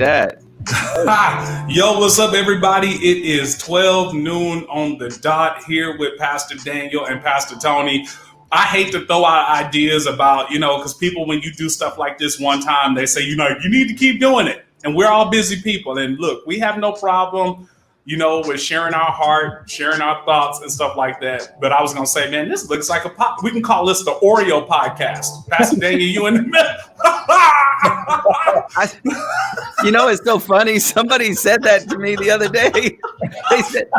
that. Yo, what's up, everybody? It is 12 noon on the dot here with Pastor Daniel and Pastor Tony. I hate to throw out ideas about, because people, when you do stuff like this one time, they say, you need to keep doing it. And we're all busy people. And look, we have no problem, with sharing our heart, sharing our thoughts and stuff like that. But I was going to say, man, this looks like a we can call this the Oreo podcast. Pastor Daniel, you in the middle. It's so funny. Somebody said that to me the other day. They said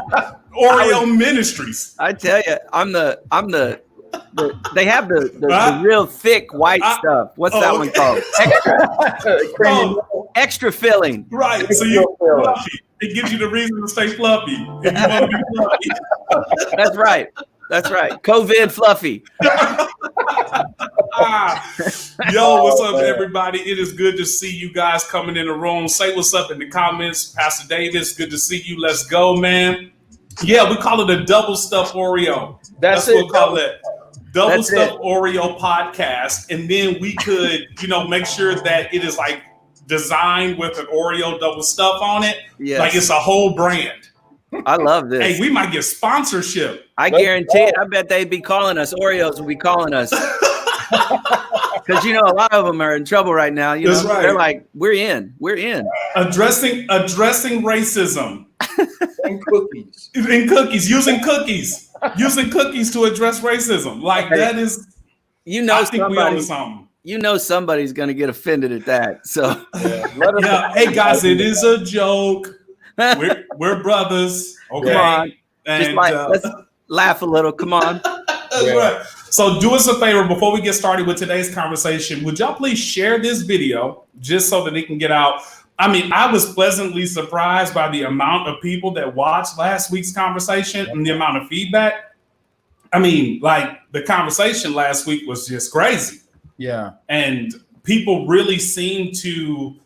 Oreo Ministries. I tell you, they have the real thick white stuff. What's that one called? Extra filling. Right. So you're fluffy. It gives you the reason to stay fluffy. If you want to be fluffy. That's right. COVID fluffy. Yo, what's up, everybody? It is good to see you guys coming in the room. Say what's up in the comments. Pastor Davis, good to see you. Let's go, man. Yeah, we call it a double stuffed Oreo. That's what we call it. Double stuffed Oreo podcast. And then we could, make sure that it is like designed with an Oreo double stuff on it. Yes. Like it's a whole brand. I love this. Hey, we might get sponsorship. I guarantee it. I bet they'd be calling us. Oreos would be calling us. Because, a lot of them are in trouble right now. That's right. They're like, we're in. Addressing racism. And cookies. Using cookies to address racism. Like that is, I think we own something. Somebody's going to get offended at that. So, hey guys, it is a joke. We're brothers. Okay. Come on. And, let's laugh a little. Come on. Right. So do us a favor before we get started with today's conversation. Would y'all please share this video just so that it can get out? I mean, I was pleasantly surprised by the amount of people that watched last week's conversation and the amount of feedback. I mean, like the conversation last week was just crazy. Yeah. And people really seem to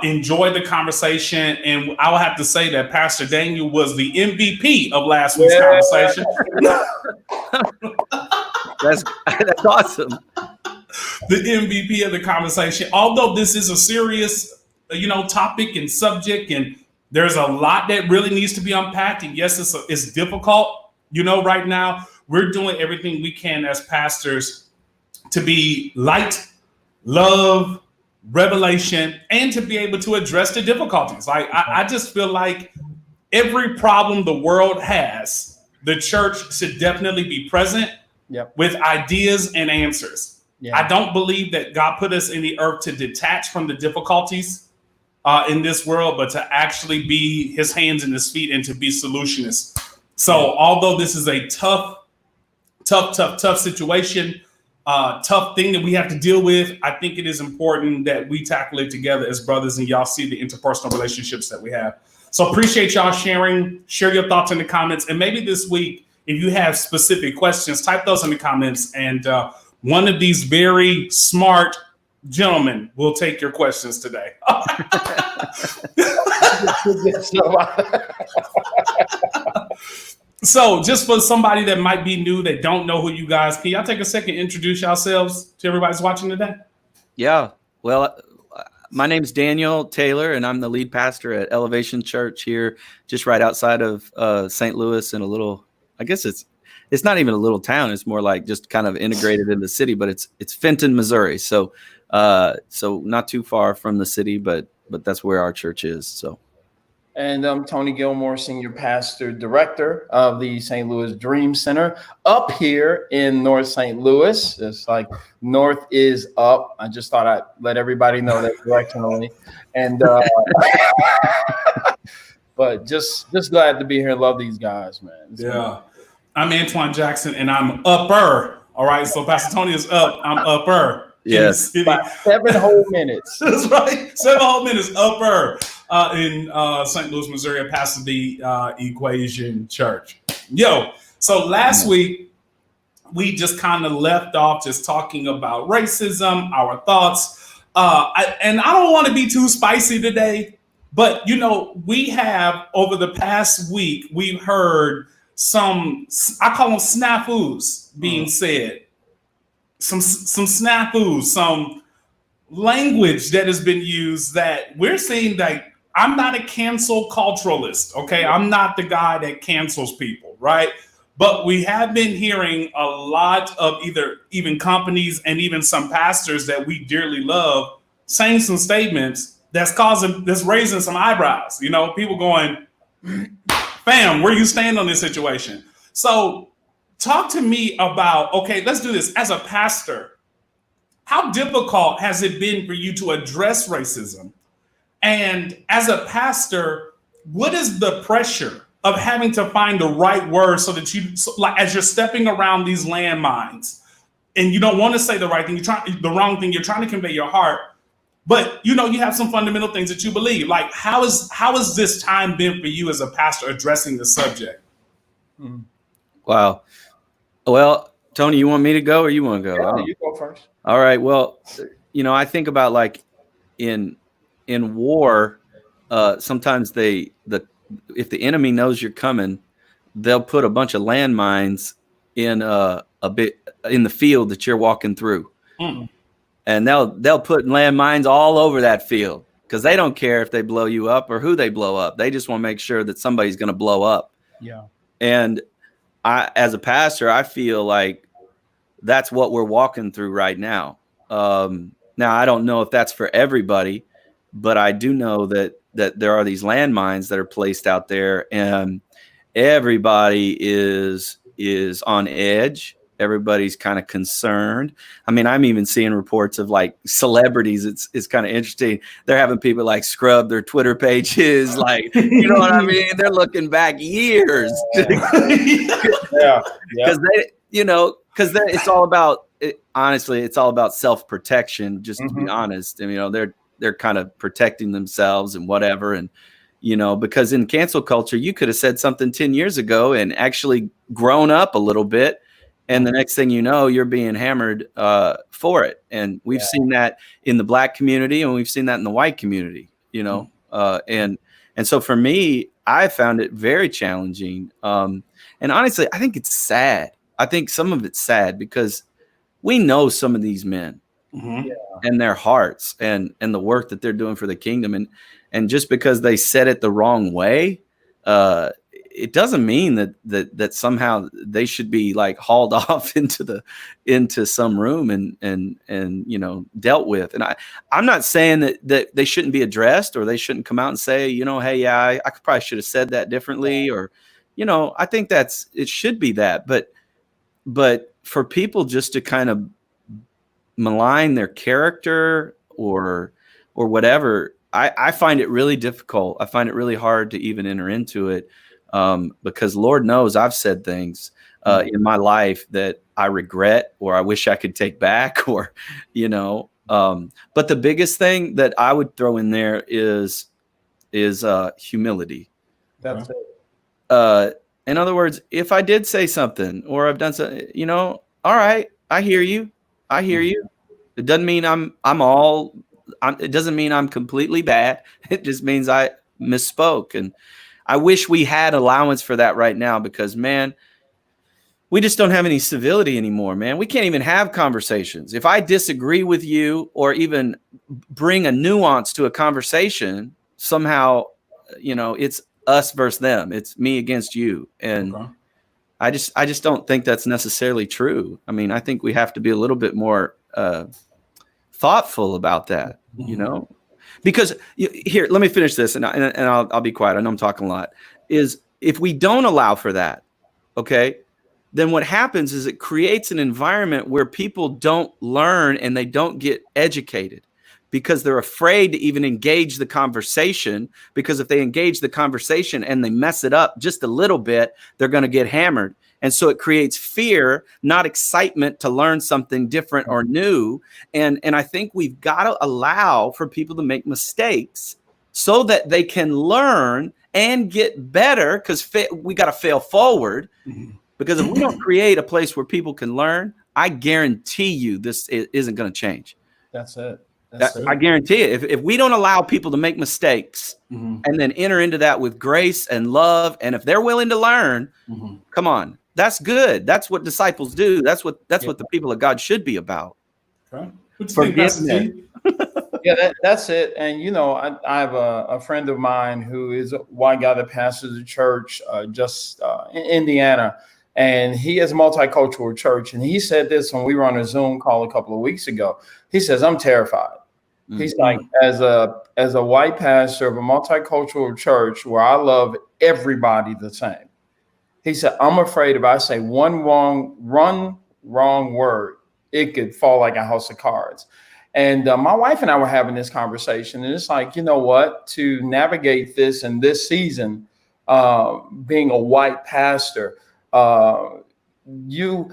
enjoy the conversation. And I will have to say that Pastor Daniel was the MVP of last week's conversation. That's awesome. The MVP of the conversation. Although this is a serious, topic and subject, and there's a lot that really needs to be unpacked. And yes, it's difficult. Right now we're doing everything we can as pastors to be light, love, revelation, and to be able to address the difficulties. Like I just feel like every problem the world has, the church should definitely be present with ideas and answers. Yeah. I don't believe that God put us in the earth to detach from the difficulties in this world, but to actually be his hands and his feet and to be solutionists. So although this is a tough situation, tough thing that we have to deal with, I think it is important that we tackle it together as brothers and y'all see the interpersonal relationships that we have. So appreciate y'all sharing. Share your thoughts in the comments. And maybe this week, if you have specific questions, type those in the comments. And one of these very smart gentlemen will take your questions today. So just for somebody that might be new, that don't know who you guys, can y'all take a second, introduce yourselves to everybody who's watching today? Yeah. Well, my name's Daniel Taylor, and I'm the lead pastor at Elevation Church here, just right outside of St. Louis, in a little, I guess it's not even a little town. It's more like just kind of integrated in the city, but it's Fenton, Missouri. So not too far from the city, but that's where our church is. So. And I'm Tony Gilmore, Senior Pastor Director of the St. Louis Dream Center up here in North St. Louis. It's like north is up. I just thought I'd let everybody know that directionally. And but just glad to be here. Love these guys, man. It's cool. I'm Antwain Jackson, and I'm upper. All right, so Pastor Tony is up. I'm upper. Yes. About 7 whole minutes. That's right. 7 whole minutes upper. In St. Louis, Missouri, I pastor the Equation Church. So last week, we just kind of left off just talking about racism, our thoughts. And I don't want to be too spicy today, but, we have, over the past week, we've heard some, I call them snafus being said. Some snafus, some language that has been used that we're seeing that I'm not a cancel culturalist, okay? I'm not the guy that cancels people, right? But we have been hearing a lot of even companies and even some pastors that we dearly love saying some statements that's raising some eyebrows. You know, people going, fam, where you stand on this situation? So talk to me about, okay, let's do this. As a pastor, how difficult has it been for you to address racism? And as a pastor, what is the pressure of having to find the right words so that like as you're stepping around these landmines and you don't want to say the right thing, the wrong thing, you're trying to convey your heart, but you have some fundamental things that you believe. Like how has this time been for you as a pastor addressing the subject? Wow. Well, Tony, you want me to go or you want to go? Yeah, you go first. All right. Well, I think about like in war, sometimes if the enemy knows you're coming, they'll put a bunch of landmines in a bit in the field that you're walking through, and they'll put landmines all over that field because they don't care if they blow you up or who they blow up. They just want to make sure that somebody's going to blow up. Yeah. And as a pastor, I feel like that's what we're walking through right now. Now, I don't know if that's for everybody, but I do know that there are these landmines that are placed out there, and everybody is on edge. Everybody's kind of concerned. I mean, I'm even seeing reports of like celebrities. It's kind of interesting. They're having people like scrub their Twitter pages, like, you know what I mean? They're looking back years. Yeah. Because it's all about honestly, it's all about self-protection, just to be honest. And they're kind of protecting themselves and whatever. And because in cancel culture, you could have said something 10 years ago and actually grown up a little bit. And the next thing you know, you're being hammered for it. And we've seen that in the Black community, and we've seen that in the white community, and so for me, I found it very challenging. And honestly, I think it's sad. I think some of it's sad because we know some of these men and their hearts and the work that they're doing for the kingdom. And just because they said it the wrong way, it doesn't mean that somehow they should be like hauled off into some room and dealt with. And I'm not saying that they shouldn't be addressed or they shouldn't come out and say, hey, yeah, I probably should have said that differently, or I think it should be that, but for people just to kind of malign their character or whatever, I find it really difficult. I find it really hard to even enter into it. Because Lord knows I've said things in my life that I regret or I wish I could take back, or but the biggest thing that I would throw in there is humility. That's it. In other words, if I did say something or I've done something, all right, I hear you. It doesn't mean it doesn't mean I'm completely bad. It just means I misspoke. And I wish we had allowance for that right now, because, man, we just don't have any civility anymore, man. We can't even have conversations. If I disagree with you or even bring a nuance to a conversation, somehow, it's us versus them. It's me against you. And I just don't think that's necessarily true. I mean, I think we have to be a little bit more thoughtful about that, Because here, let me finish this, and I'll be quiet. I know I'm talking a lot. Is if we don't allow for that, okay, then what happens is it creates an environment where people don't learn and they don't get educated because they're afraid to even engage the conversation. Because if they engage the conversation and they mess it up just a little bit, they're going to get hammered. And so it creates fear, not excitement to learn something different or new. And I think we've got to allow for people to make mistakes so that they can learn and get better, because we got to fail forward. Because if we don't create a place where people can learn, I guarantee you this isn't going to change. That's it. I guarantee it. If we don't allow people to make mistakes and then enter into that with grace and love, and if they're willing to learn, come on. That's good. That's what disciples do. That's what the people of God should be about. Okay. What you think, Pastor T? Yeah, that's it. And I have a friend of mine who is a white guy that pastors a church in Indiana, and he has a multicultural church. And he said this when we were on a Zoom call a couple of weeks ago. He says, "I'm terrified." He's like, as a white pastor of a multicultural church where I love everybody the same. He said, "I'm afraid if I say one wrong word, it could fall like a house of cards." And my wife and I were having this conversation, and it's like, you know what, to navigate this in this season, being a white pastor, you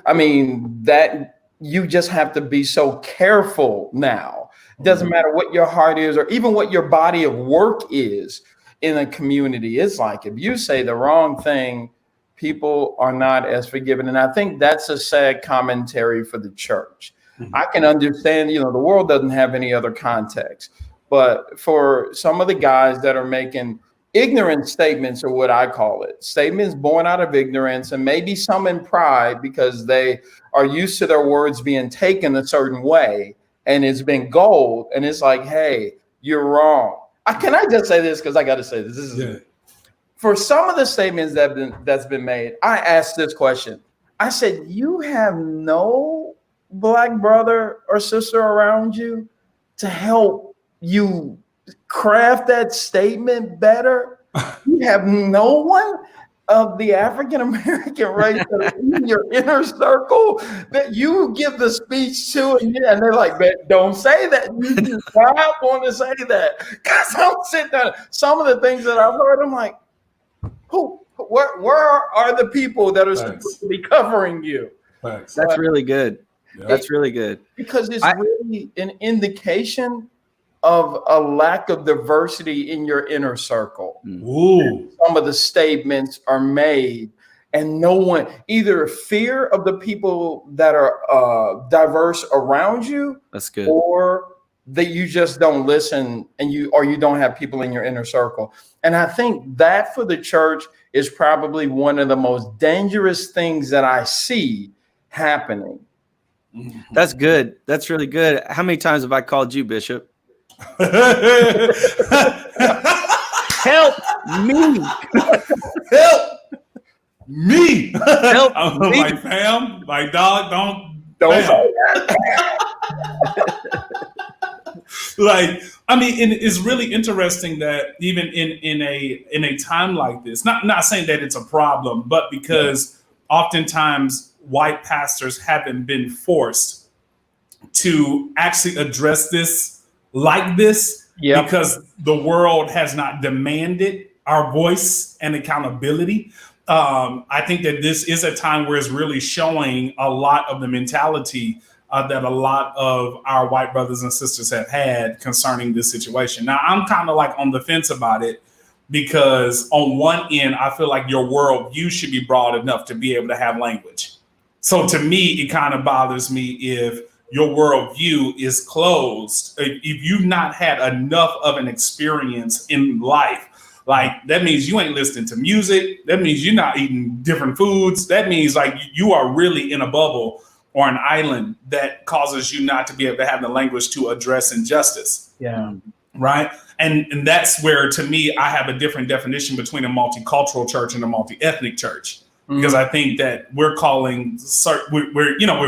just have to be so careful now. It doesn't matter what your heart is or even what your body of work is in a community. It's like, if you say the wrong thing, people are not as forgiving. And I think that's a sad commentary for the church. I can understand, the world doesn't have any other context, but for some of the guys that are making ignorant statements, or what I call it, statements born out of ignorance, and maybe some in pride because they are used to their words being taken a certain way and it's been gold. And it's like, hey, you're wrong. Can I just say this? Because I got to say this. For some of the statements that's been made, I asked this question. I said, you have no Black brother or sister around you to help you craft that statement better? You have no one of the African American race in your inner circle that you give the speech to, and they're like, "Don't say that. You do not want to say that." Because I'm sitting there, some of the things that I've heard, I'm like, where are the people that are supposed to be covering you? That's really good. That's really good. Because it's really an indication of a lack of diversity in your inner circle. Ooh. Some of the statements are made, and no one, either fear of the people that are diverse around you, that's good, or that you just don't listen, and you don't have people in your inner circle. And I think that for the church is probably one of the most dangerous things that I see happening. That's good. That's really good. How many times have I called you, Bishop? Help me. Help me. Help I'm me. like, fam, like, dog, don't say that. Like, I mean, and it's really interesting that even in a time like this, not saying that it's a problem, but because oftentimes white pastors haven't been forced to actually address this like this, because the world has not demanded our voice and accountability. I think that this is a time where it's really showing a lot of the mentality that a lot of our white brothers and sisters have had concerning this situation. Now, I'm kind of like on the fence about it, because on one end, I feel like your worldview should be broad enough to be able to have language. So to me, it kind of bothers me if your worldview is closed. If you've not had enough of an experience in life, like that means you ain't listening to music. That means you're not eating different foods. That means like you are really in a bubble or an island that causes you not to be able to have the language to address injustice. Yeah. Right. And that's where, to me, I have a different definition between a multicultural church and a multi-ethnic church. Because I think that we're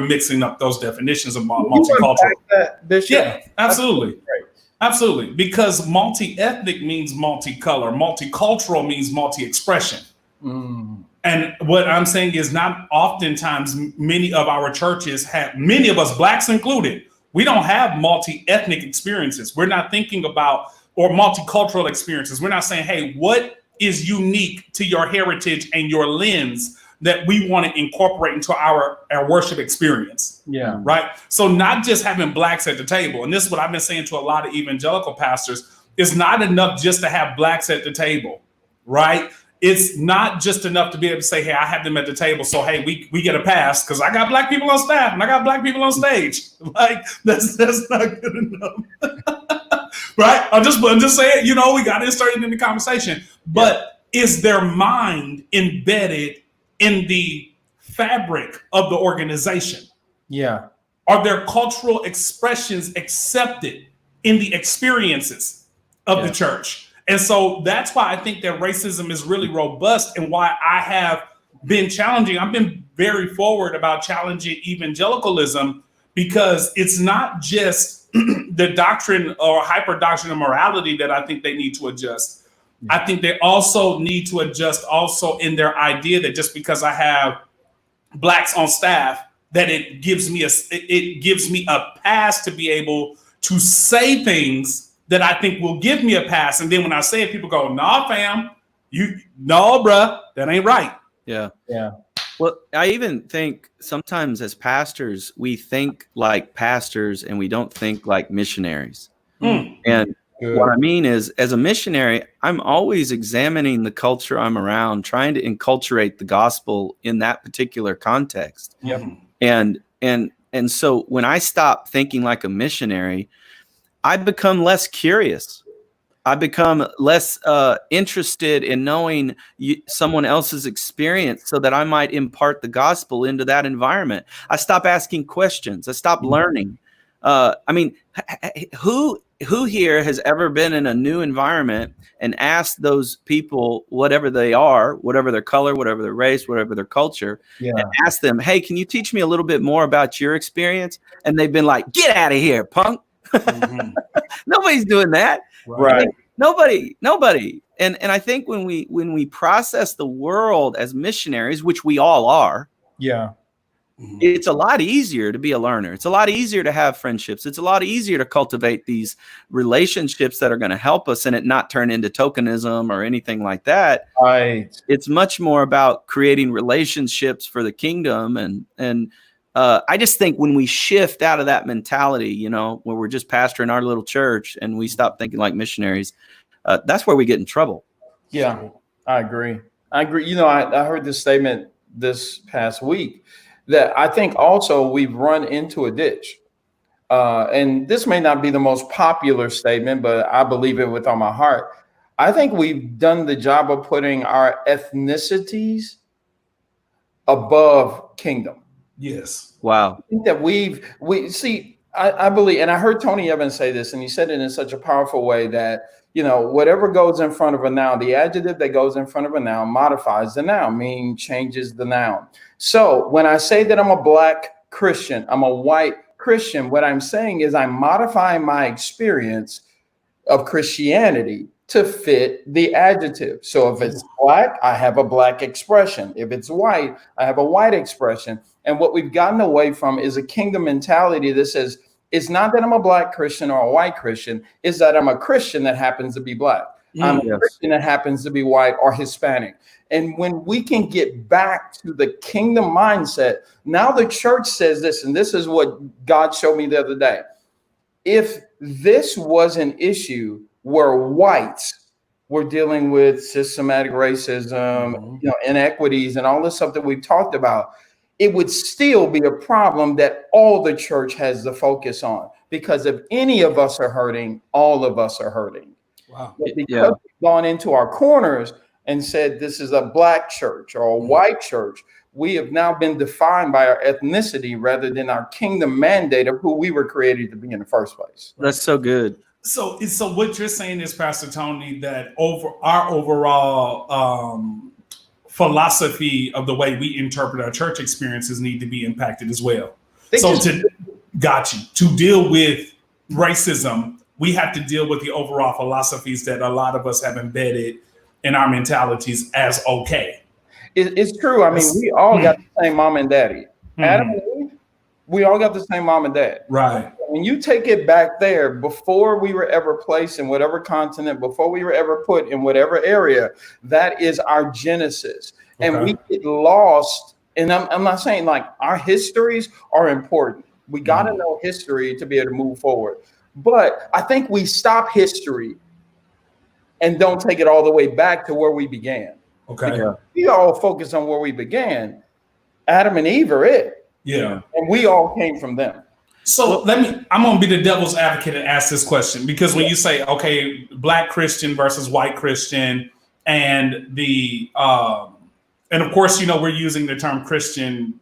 mixing up those definitions of multicultural. Yeah, absolutely. Absolutely. Because multi-ethnic means multicolor. Multicultural means multi-expression. And what I'm saying is, not oftentimes many of our churches have, many of us, blacks included, we don't have multi-ethnic experiences. We're not thinking about, or multicultural experiences. We're not saying, hey, what is unique to your heritage and your lens that we want to incorporate into our worship experience. Yeah. Right. So not just having blacks at the table. And this is what I've been saying to a lot of evangelical pastors. It's not enough just to have blacks at the table. Right. It's not just enough to be able to say, hey, I have them at the table, so hey, we get a pass because I got black people on staff and I got black people on stage. Like that's not good enough. Right? I'm just saying, we got to insert it in the conversation. But is their mind embedded in the fabric of the organization? Yeah. are their cultural expressions accepted in the experiences of the church? And so that's why I think that racism is really robust, and why I have been challenging. I've been very forward about challenging evangelicalism, because it's not just the doctrine or hyper doctrine of morality that I think they need to adjust. I think they also need to adjust also in their idea that just because I have blacks on staff, that it gives me a pass to be able to say things that I think will give me a pass. And then when I say it, people go, "Nah, fam, no, bruh, that ain't right." Yeah. Yeah. Well, I even think sometimes as pastors, we think like pastors and we don't think like missionaries. And what I mean is, as a missionary, I'm always examining the culture I'm around, trying to enculturate the gospel in that particular context. Yep. And so when I stop thinking like a missionary, I become less curious. I become less interested in knowing someone else's experience so that I might impart the gospel into that environment. I stop asking questions. I stop learning. I mean, who here has ever been in a new environment and asked those people, whatever they are, whatever their color, whatever their race, whatever their culture, and asked them, "Hey, can you teach me a little bit more about your experience?" And they've been like, "Get out of here, punk." Nobody's doing that. Right. Nobody. And I think when we process the world as missionaries, which we all are, it's a lot easier to be a learner. It's a lot easier to have friendships. It's a lot easier to cultivate these relationships that are going to help us and it not turn into tokenism or anything like that. Right. It's much more about creating relationships for the kingdom. And I just think when we shift out of that mentality, where we're just pastoring our little church and we stop thinking like missionaries, that's where we get in trouble. Yeah, I agree. I heard this statement this past week that I think also we've run into a ditch. And this may not be the most popular statement, but I believe it with all my heart. I think we've done the job of putting our ethnicities above kingdom. Yes. I Wow. think that I believe, and I heard Tony Evans say this, and he said it in such a powerful way that, whatever goes in front of a noun, the adjective that goes in front of a noun modifies the noun, meaning changes the noun. So when I say that I'm a black Christian, I'm a white Christian, what I'm saying is I'm modifying my experience of Christianity to fit the adjective. So if it's black, I have a black expression. If it's white, I have a white expression. And what we've gotten away from is a kingdom mentality that says, it's not that I'm a black Christian or a white Christian, it's that I'm a Christian that happens to be black. I'm a Christian that happens to be white or Hispanic. And when we can get back to the kingdom mindset, now the church says this, and this is what God showed me the other day. If this was an issue where whites were dealing with systematic racism, inequities, and all this stuff that we've talked about, it would still be a problem that all the church has to focus on. Because if any of us are hurting, all of us are hurting. Wow. But because we've gone into our corners and said this is a black church or a white church, we have now been defined by our ethnicity rather than our kingdom mandate of who we were created to be in the first place. That's so good. So what you're saying is, Pastor Tony, that our overall philosophy of the way we interpret our church experiences need to be impacted as well. To deal with racism, we have to deal with the overall philosophies that a lot of us have embedded in our mentalities as okay. It's true. I mean, we all got the same mom and daddy. Adam and Eve, we all got the same mom and dad. Right. When you take it back there, before we were ever placed in whatever continent, before we were ever put in whatever area, that is our genesis. Okay. And we get lost. And I'm not saying like our histories are important. We got to know history to be able to move forward. But I think we stop history and don't take it all the way back to where we began. Okay. Because we all focus on where we began. Adam and Eve are it. Yeah. And we all came from them. So I'm going to be the devil's advocate and ask this question, because when you say, okay, black Christian versus white Christian, and and of course, we're using the term Christian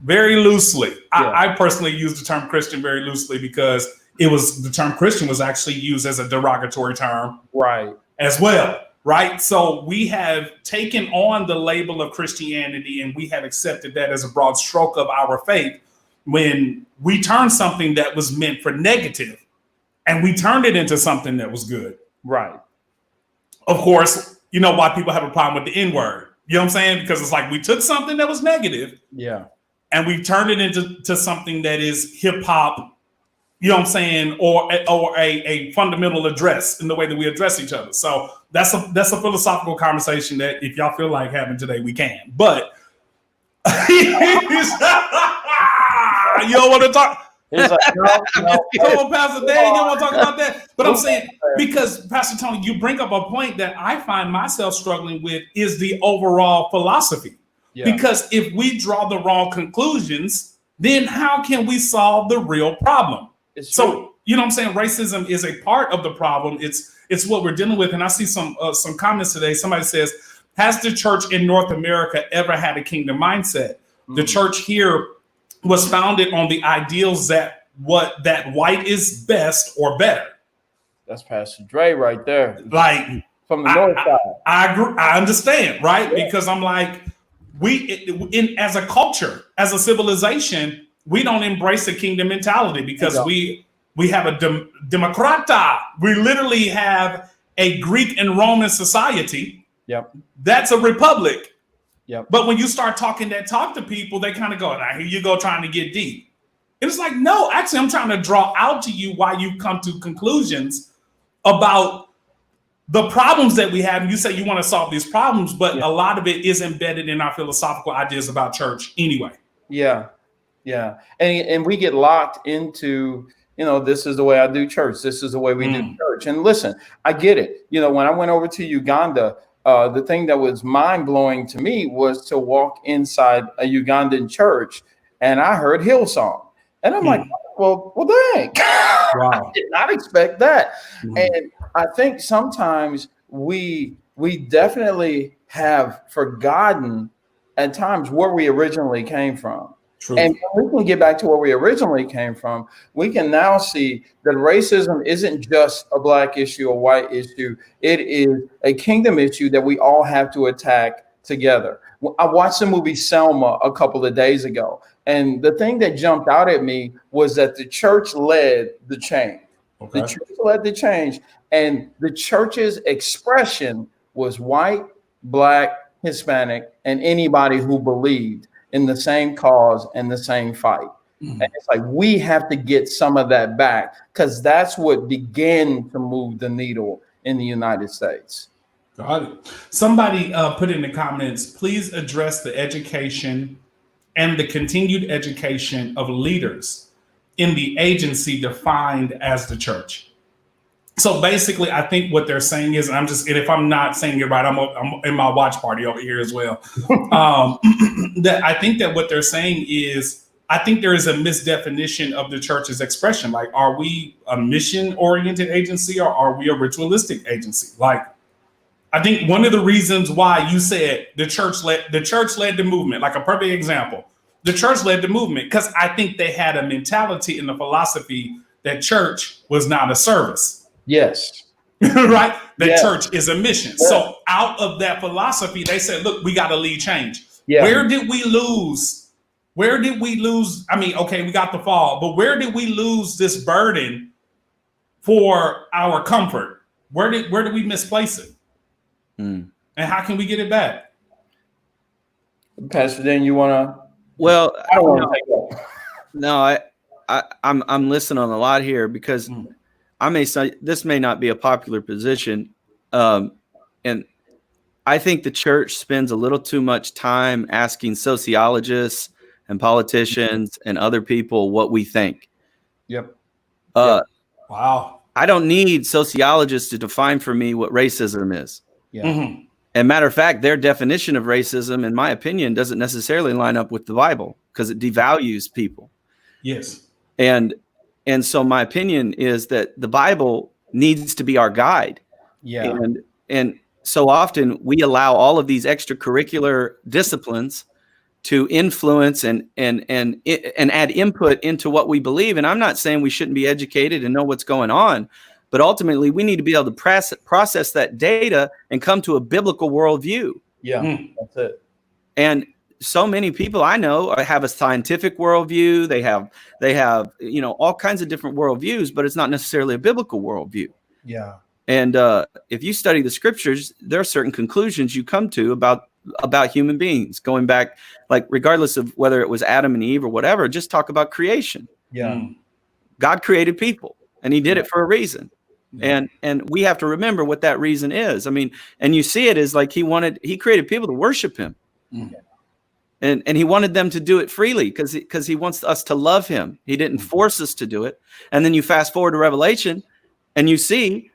very loosely. Yeah. I personally use the term Christian very loosely because the term Christian was actually used as a derogatory term, Right, as well. Right. So we have taken on the label of Christianity and we have accepted that as a broad stroke of our faith when we turned something that was meant for negative and we turned it into something that was good. right. Of course, you know why people have a problem with the N-word. You know what I'm saying? Because it's like we took something that was negative, Yeah, and we turned it into something that is hip hop. You know what I'm saying, or a fundamental address in the way that we address each other. So that's a philosophical conversation that if y'all feel like having today, we can. But you don't want to talk. he's like, no. Come on, Pastor Dan, you don't want to talk about that. But I'm saying, because Pastor Tony, you bring up a point that I find myself struggling with is the overall philosophy. Yeah. Because if we draw the wrong conclusions, then how can we solve the real problem? So, you know what I'm saying? Racism is a part of the problem. It's what we're dealing with. And I see some comments today. Somebody says, has the church in North America ever had a kingdom mindset? Mm-hmm. The church here was founded on the ideals that white is best or better. That's Pastor Dre right there. Like from the north side. I agree. I understand, right? Yeah. Because I'm like, as a culture, as a civilization, we don't embrace a kingdom mentality because we have a democrata. We literally have a Greek and Roman society. Yep. That's a republic. Yep. But when you start talking that talk to people, they kind of go, now here you go trying to get deep. And it's like, no, actually, I'm trying to draw out to you why you come to conclusions about the problems that we have. And you say you want to solve these problems, but a lot of it is embedded in our philosophical ideas about church anyway. Yeah. Yeah. And we get locked into, this is the way I do church. This is the way we do church. And listen, I get it. When I went over to Uganda, the thing that was mind blowing to me was to walk inside a Ugandan church and I heard Hillsong. And I'm like, well, dang. Wow. I did not expect that. And I think sometimes we definitely have forgotten at times where we originally came from. True. And when we can get back to where we originally came from, we can now see that racism isn't just a black issue, a white issue. It is a kingdom issue that we all have to attack together. I watched the movie Selma a couple of days ago, and the thing that jumped out at me was that the church led the change. Okay. The church led the change, and the church's expression was white, black, Hispanic, and anybody who believed in the same cause and the same fight. And it's like, we have to get some of that back because that's what began to move the needle in the United States. Got it. Somebody put in the comments, please address the education and the continued education of leaders in the agency defined as the church. So basically, I think what they're saying is, and if I'm not saying it right, I'm in my watch party over here as well. That I think that what they're saying is, I think there is a misdefinition of the church's expression. Like, are we a mission-oriented agency or are we a ritualistic agency? Like, I think one of the reasons why you said the church led the movement, like a perfect example, the church led the movement, because I think they had a mentality and a philosophy that church was not a service. Yes. Right? The church is a mission. Yeah. So out of that philosophy, they said, look, we got to lead change. Yeah. Where did we lose? I mean, okay, we got the fall, but where did we lose this burden for our comfort? Where did we misplace it? And how can we get it back? Pastor Dan, you want to? Well, I don't want to take that. No, I'm listening on a lot here because I may say this may not be a popular position, and I think the church spends a little too much time asking sociologists and politicians and other people what we think. Yep. Wow. I don't need sociologists to define for me what racism is. Yeah. And matter of fact, their definition of racism, in my opinion, doesn't necessarily line up with the Bible because it devalues people. Yes. And so my opinion is that the Bible needs to be our guide. Yeah. And so often we allow all of these extracurricular disciplines to influence and add input into what we believe. And I'm not saying we shouldn't be educated and know what's going on, but ultimately we need to be able to process that data and come to a biblical worldview. Yeah, that's it. And so many people I know have a scientific worldview. They have, all kinds of different worldviews, but it's not necessarily a biblical worldview. Yeah. And if you study the scriptures, there are certain conclusions you come to about human beings, going back, like regardless of whether it was Adam and Eve or whatever, just talk about creation. Yeah. God created people and he did it for a reason. And we have to remember what that reason is. I mean, and you see it as like he created people to worship him. And he wanted them to do it freely because he wants us to love him. He didn't force us to do it. And then you fast forward to Revelation and you see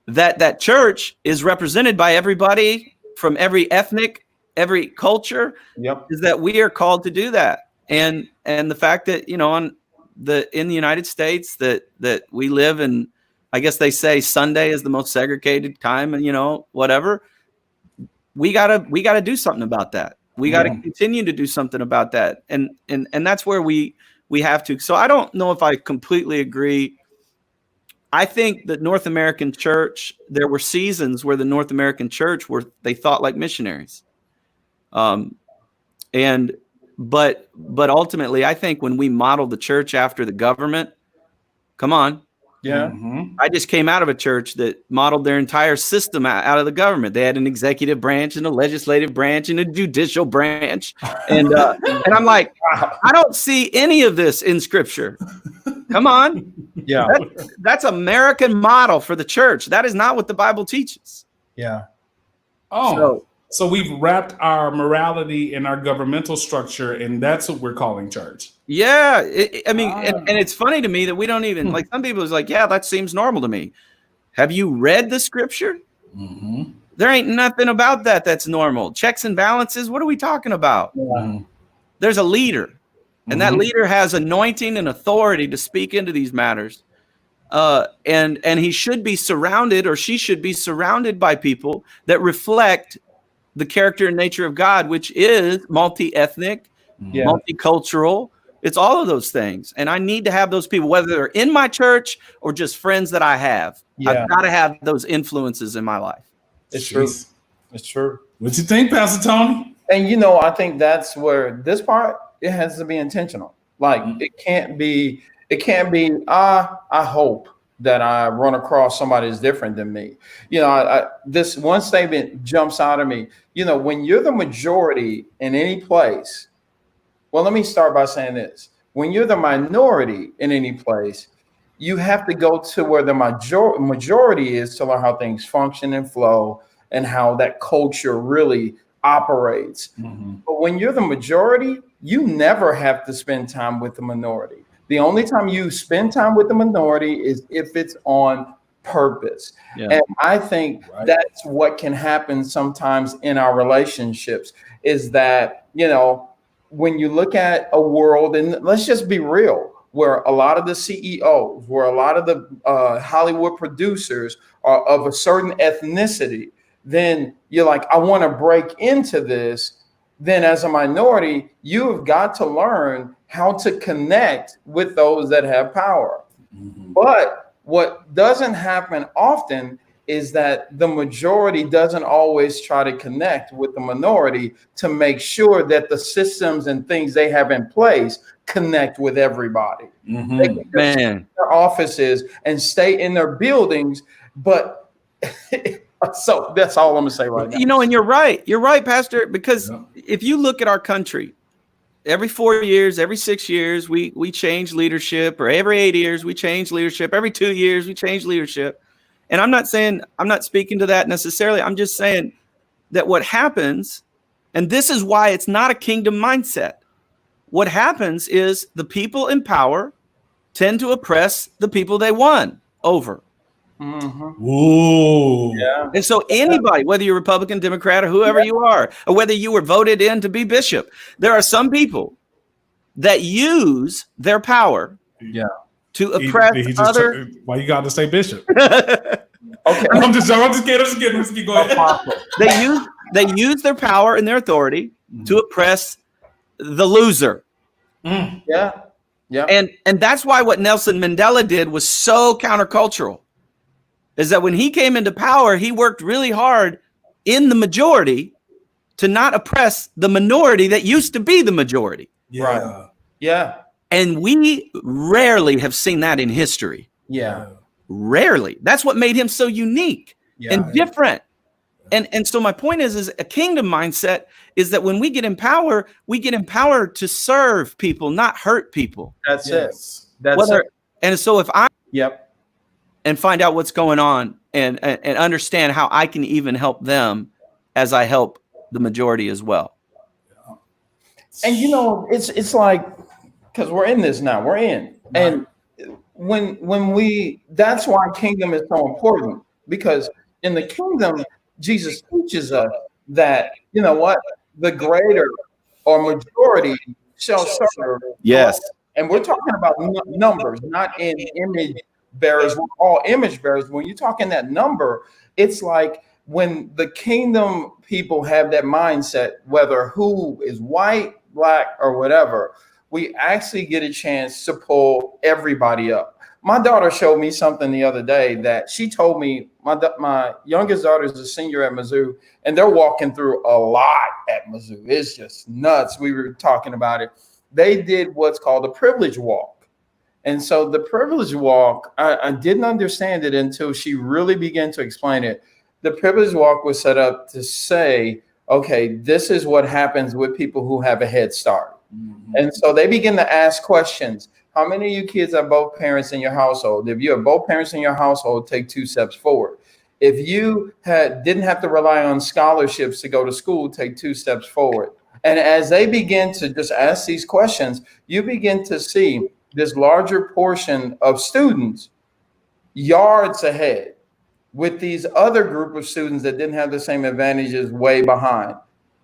that church is represented by everybody from every ethnic, every culture. Yep. Is that we are called to do that. And the fact that, in the United States that we live in, I guess they say Sunday is the most segregated time, and whatever. We gotta do something about that. We got to continue to do something about that. And that's where we have to. So I don't know if I completely agree. I think the North American church, there were seasons where the North American church they thought like missionaries. But ultimately, I think when we model the church after the government, come on. Yeah. I just came out of a church that modeled their entire system out of the government. They had an executive branch and a legislative branch and a judicial branch. And I'm like, I don't see any of this in scripture. Come on. Yeah. That's American model for the church. That is not what the Bible teaches. Yeah. So we've wrapped our morality in our governmental structure, and that's what we're calling church. Yeah. And it's funny to me that we don't even, like, some people is like, yeah, that seems normal to me. Have you read the scripture? There ain't nothing about that that's normal. Checks and balances. What are we talking about? There's a leader, and that leader has anointing and authority to speak into these matters. And he should be surrounded, or she should be surrounded by people that reflect the character and nature of God, which is multi-ethnic, multicultural. It's all of those things. And I need to have those people, whether they're in my church or just friends that I have. I've got to have those influences in my life. It's true. It's true. What you think, Pastor Tony? And, I think that's where this part, it has to be intentional. Like it can't be, I hope that I run across somebody that's different than me. This one statement jumps out of me. When you're the majority in any place, well, let me start by saying this. When you're the minority in any place, you have to go to where the majority is to learn how things function and flow and how that culture really operates. But when you're the majority, you never have to spend time with the minority. The only time you spend time with the minority is if it's on purpose. And I think that's what can happen sometimes in our relationships is that, when you look at a world, and let's just be real, where a lot of the CEOs, where a lot of the Hollywood producers are of a certain ethnicity, then you're like, I want to break into this. Then as a minority, you have got to learn how to connect with those that have power. But what doesn't happen often is that the majority doesn't always try to connect with the minority to make sure that the systems and things they have in place connect with everybody. They can just stay in their offices and stay in their buildings, but so that's all I'm gonna say right now. And you're right, Pastor, because if you look at our country, every 4 years, every 6 years, we change leadership, or every 8 years we change leadership, every 2 years we change leadership. And I'm not speaking to that necessarily. I'm just saying that what happens, and this is why it's not a kingdom mindset. What happens is the people in power tend to oppress the people they won over. Ooh. Yeah. And so anybody, whether you're Republican, Democrat, or whoever you are, or whether you were voted in to be bishop, there are some people that use their power to oppress other. Why you got to say bishop? Okay. I'm just kidding. Go ahead. They use their power and their authority to oppress the loser. Mm. Yeah. Yeah. And that's why what Nelson Mandela did was so countercultural, is that when he came into power, he worked really hard in the majority to not oppress the minority that used to be the majority. Yeah. Right. Yeah. And we rarely have seen that in history. Yeah. Rarely. That's what made him so unique Yeah. and different. And so my point is a kingdom mindset is that when we get in power, we get empowered to serve people, not hurt people. That's Yes. it. That's it. And so if I Yep. and find out what's going on and understand how I can even help them as I help the majority as well. And you know, it's like, because we're in this now, we're in. And when we, that's why kingdom is so important, because in the kingdom, Jesus teaches us that, you know what, the greater or majority shall serve. Yes. And we're talking about numbers, not in image bearers. We're all image bearers. When you're talking that number, it's like when the kingdom people have that mindset, whether who is white, black, or whatever, we actually get a chance to pull everybody up. My daughter showed me something the other day that she told me, my youngest daughter is a senior at Mizzou, and they're walking through a lot at Mizzou. It's just nuts. We were talking about it. They did what's called a privilege walk. And so the privilege walk, I didn't understand it until she really began to explain it. The privilege walk was set up to say, okay, this is what happens with people who have a head start. Mm-hmm. And so they begin to ask questions. How many of you kids have both parents in your household? If you have both parents in your household, take 2 steps forward. If you didn't have to rely on scholarships to go to school, take 2 steps forward. And as they begin to just ask these questions, you begin to see this larger portion of students yards ahead, with these other group of students that didn't have the same advantages way behind.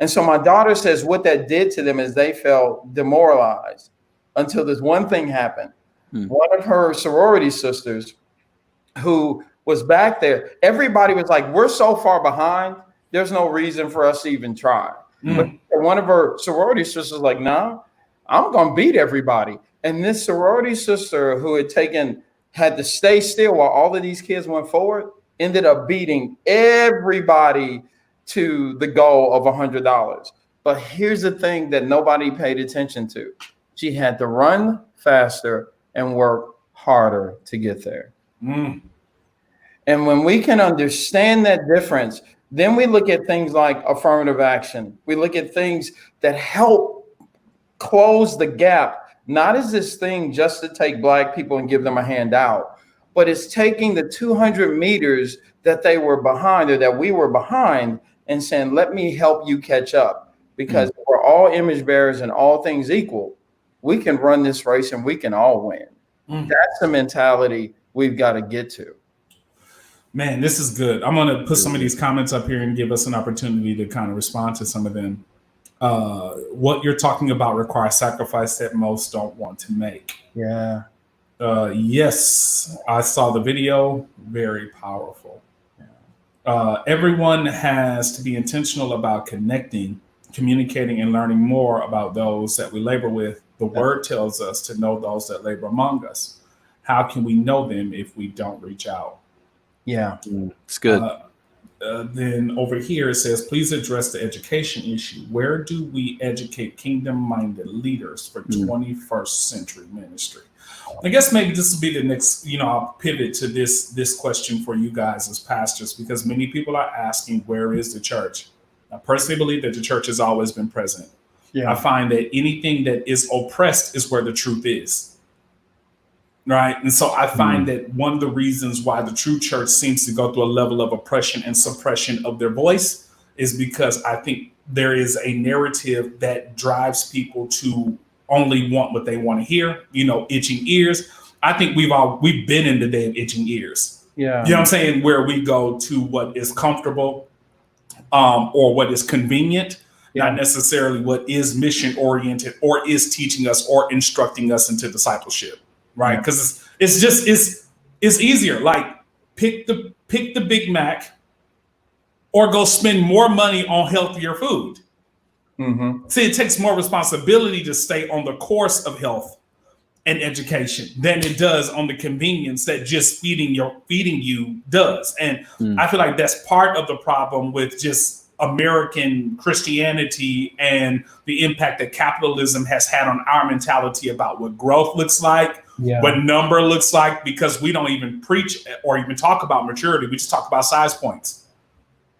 And so my daughter says what that did to them is they felt demoralized until this one thing happened. One of her sorority sisters who was back there, everybody was like, we're so far behind, there's no reason for us to even try. But one of her sorority sisters was like, no, I'm going to beat everybody. And this sorority sister who had to stay still while all of these kids went forward, ended up beating everybody to the goal of $100. But here's the thing that nobody paid attention to. She had to run faster and work harder to get there. And when we can understand that difference, then we look at things like affirmative action. We look at things that help close the gap, not as this thing just to take Black people and give them a handout, but it's taking the 200 meters that they were behind or that we were behind and saying, let me help you catch up, because we're all image bearers and all things equal. We can run this race and we can all win. That's the mentality we've got to get to. Man, this is good. I'm going to put some of these comments up here and give us an opportunity to kind of respond to some of them. What you're talking about requires sacrifice that most don't want to make. Yeah. Yes, I saw the video. Very powerful. Everyone has to be intentional about connecting, communicating, and learning more about those that we labor with. The word tells us to know those that labor among us. How can we know them if we don't reach out? Yeah, it's good. Then over here it says, please address the education issue. Where do we educate kingdom-minded leaders for 21st century ministry? I guess maybe this will be the next, I'll pivot to this question for you guys as pastors, because many people are asking, where is the church? I personally believe that the church has always been present. Yeah. I find that anything that is oppressed is where the truth is. Right. And so I find that one of the reasons why the true church seems to go through a level of oppression and suppression of their voice is because I think there is a narrative that drives people to only want what they want to hear, itching ears. I think we've been in the day of itching ears. Yeah. You know what I'm saying? Where we go to what is comfortable or what is convenient, not necessarily what is mission oriented or is teaching us or instructing us into discipleship. Right. Because it's easier. Like pick the Big Mac or go spend more money on healthier food. Mm-hmm. See, it takes more responsibility to stay on the course of health and education than it does on the convenience that just feeding you does. And I feel like that's part of the problem with just American Christianity and the impact that capitalism has had on our mentality about what growth looks like, what number looks like, because we don't even preach or even talk about maturity. We just talk about size points.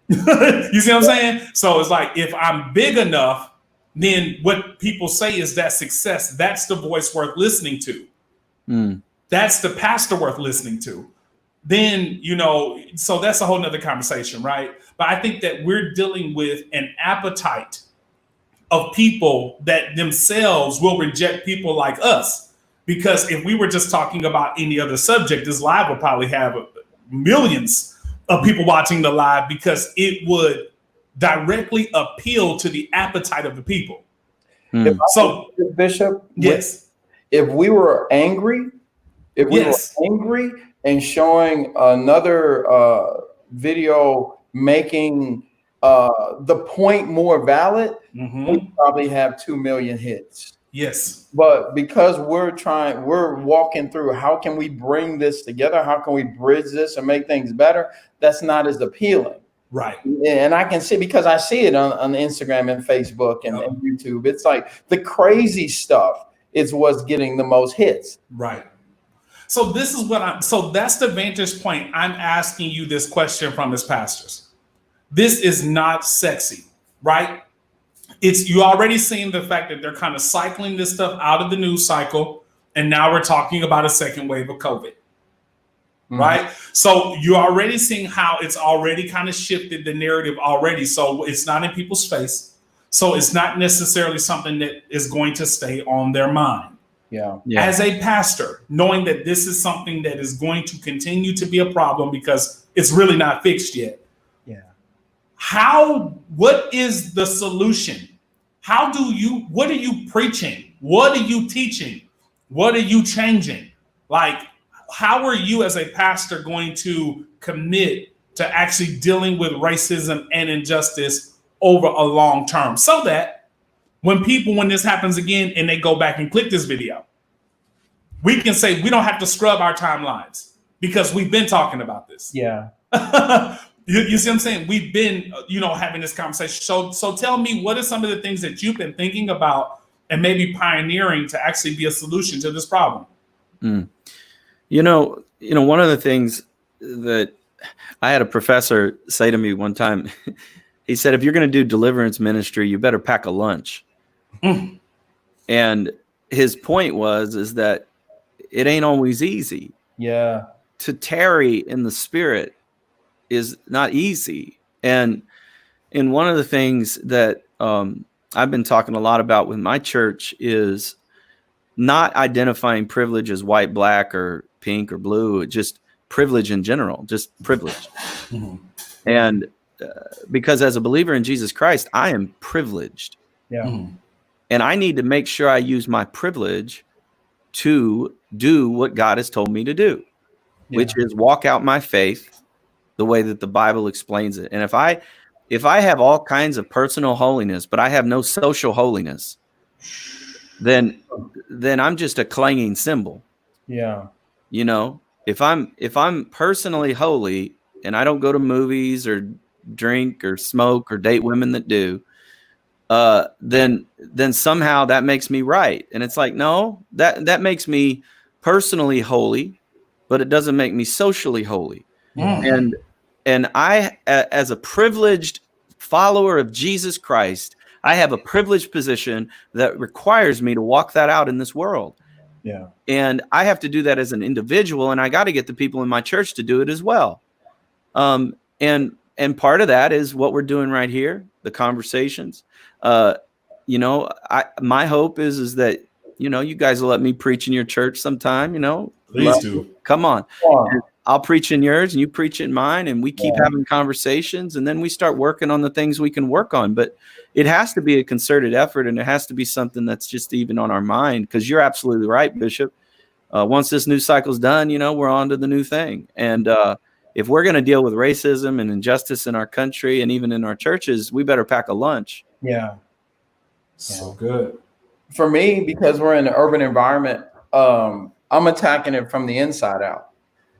You see what I'm saying? So it's like, if I'm big enough, then what people say is that success. That's the voice worth listening to. That's the pastor worth listening to. Then, so that's a whole nother conversation, right? But I think that we're dealing with an appetite of people that themselves will reject people like us. Because if we were just talking about any other subject, this live would probably have millions of people watching the live, because it would directly appeal to the appetite of the people. So, Bishop, yes, if we were angry, and showing another video making the point more valid, we probably have 2 million hits. Yes. But because we're walking through, how can we bring this together? How can we bridge this and make things better? That's not as appealing. Right. And I can see, because I see it on Instagram and Facebook and YouTube. It's like the crazy stuff is what's getting the most hits. Right. So this is so that's the vantage point I'm asking you this question from as pastors. This is not sexy, right? You already seen the fact that they're kind of cycling this stuff out of the news cycle. And now we're talking about a second wave of COVID. Right. So you're already seeing how it's already kind of shifted the narrative already. So it's not in people's face. So it's not necessarily something that is going to stay on their mind. Yeah. As a pastor, knowing that this is something that is going to continue to be a problem because it's really not fixed yet. Yeah. What is the solution? What are you preaching? What are you teaching? What are you changing? Like, how are you as a pastor going to commit to actually dealing with racism and injustice over a long term, so that when this happens again and they go back and click this video, we can say we don't have to scrub our timelines because we've been talking about this. Yeah. You see what I'm saying? We've been, having this conversation. So tell me, what are some of the things that you've been thinking about and maybe pioneering to actually be a solution to this problem? One of the things that I had a professor say to me one time, he said, if you're going to do deliverance ministry, you better pack a lunch. And his point is that it ain't always easy. Yeah. To tarry in the Spirit is not easy. And one of the things that I've been talking a lot about with my church is not identifying privilege as white, black, or pink or blue, just privilege in general, just privilege. And because as a believer in Jesus Christ, I am privileged. Yeah. And I need to make sure I use my privilege to do what God has told me to do, which is walk out my faith the way that the Bible explains it. And if I have all kinds of personal holiness, but I have no social holiness, then I'm just a clanging cymbal. Yeah. If I'm personally holy and I don't go to movies or drink or smoke or date women that do, then somehow that makes me right. And it's like, no, that makes me personally holy, but it doesn't make me socially holy. And I, as a privileged follower of Jesus Christ, I have a privileged position that requires me to walk that out in this world. Yeah. And I have to do that as an individual, and I got to get the people in my church to do it as well. And part of that is what we're doing right here, the conversations. My hope is that, you guys will let me preach in your church sometime, Please do. Come on. I'll preach in yours and you preach in mine, and we keep having conversations, and then we start working on the things we can work on. But it has to be a concerted effort, and it has to be something that's just even on our mind, because you're absolutely right, Bishop. Once this news cycle's done, we're on to the new thing. And if we're going to deal with racism and injustice in our country and even in our churches, we better pack a lunch. Yeah. So good. For me, because we're in an urban environment, I'm attacking it from the inside out.